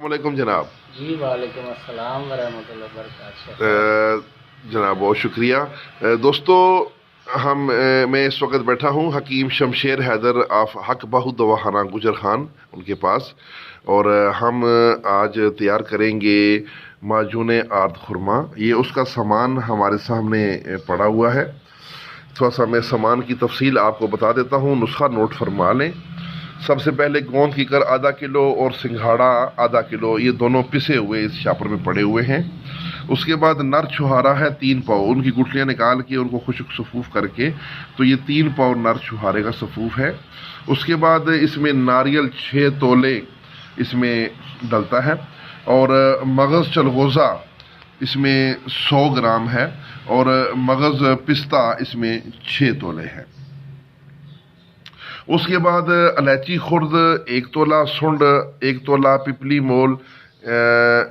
वालेकुम जनाब। जी वालेकुम अस्सलाम वरहमतुल्लाहि वबरकातुहू। जनाब बहुत शुक्रिया। दोस्तों मैं इस वक्त बैठा हूँ हकीम शमशेर हैदर ऑफ हक बाहू दवाखाना गुजर खान उनके पास, और हम आज तैयार करेंगे माजून आर्द खुरमा। ये उसका सामान हमारे सामने पड़ा हुआ है। थोड़ा सा मैं सामान की तफसील आपको बता देता हूँ, नुस्खा नोट फरमा लें। सबसे पहले गोंद की कर आधा किलो और सिंघाड़ा आधा किलो, ये दोनों पिसे हुए इस शापर में पड़े हुए हैं। उसके बाद नर छुहारा है 3 पाव, उनकी गुठलियाँ निकाल के उनको खुश्क सफूफ करके, तो ये 3 पाव नर छुहारे का सफूफ है। उसके बाद इसमें नारियल 6 तोले इसमें डलता है, और मगज़ चलगोज़ा इसमें 100 ग्राम है, और मगज़ पिस्ता इसमें 6 तोले है। उसके बाद इलायची खुर्द 1 तोला, सुंड 1 तोला, पिपली मोल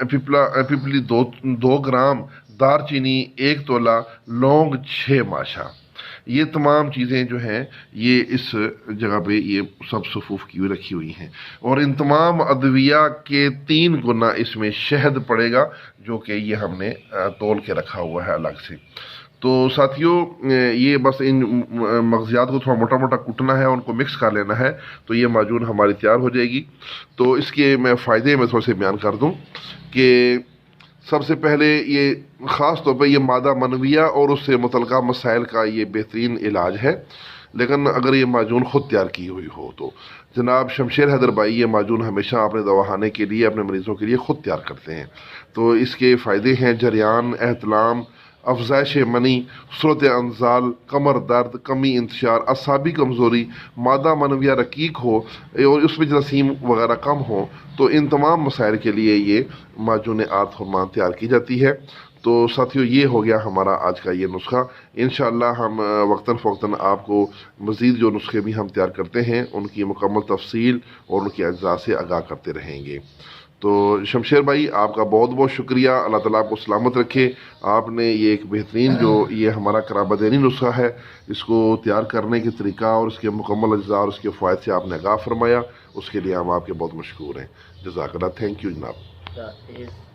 पिपली 2 ग्राम, दारचीनी 1 तोला, लौंग 6 माशा। ये तमाम चीज़ें जो हैं ये इस जगह पे ये सब सफूफ की हुई रखी हुई हैं। और इन तमाम अद्विया के 3 गुना इसमें शहद पड़ेगा, जो कि ये हमने तोल के रखा हुआ है अलग से। तो साथियों, ये बस इन मगज़ियात को थोड़ा मोटा मोटा कूटना है, उनको मिक्स कर लेना है, तो ये माजून हमारी तैयार हो जाएगी। तो इसके मैं फ़ायदे में थोड़े से बयान कर दूं कि सबसे पहले ये ख़ास तौर पे ये मादा मनविया और उससे मुतल्लिक़ा मसाइल का ये बेहतरीन इलाज है। लेकिन अगर ये माजून ख़ुद तैयार की हुई हो तो जनाब शमशेर हैदर भाई ये माजून हमेशा अपने दवाखाने के लिए, अपने मरीज़ों के लिए ख़ुद तैयार करते हैं। तो इसके फ़ायदे हैं जरियान, एहतलाम, अफजाइश मनी, सूरत अंजाल, कमर दर्द, कमी इंतशार, असाबी कमज़ोरी, मादा मनविया रकीक हो और उसमें जरासीम वगैरह कम हो, तो इन तमाम मसाइल के लिए ये माजून आर्द खुरमा तैयार की जाती है। तो साथियों, ये हो गया हमारा आज का ये नुस्खा। इंशाअल्लाह हम वक्तन फ़वक्तन आपको मज़ीद जो नुस्खे भी हम तैयार करते हैं उनकी मुकम्मल तफसील और उनके अज्जा से आगाह करते रहेंगे। तो शमशेर भाई आपका बहुत बहुत शुक्रिया, अल्लाह ताला आपको सलामत रखे। आपने ये एक बेहतरीन जो ये हमारा कराबदेनी नुस्खा है, इसको तैयार करने के तरीका और इसके मुकम्मल अज्जा और उसके फ़ायदे से आपने आगाह फरमाया, उसके लिए हम आपके बहुत मशकूर हैं। जज़ाकल्लाह, थैंक यू जनाब।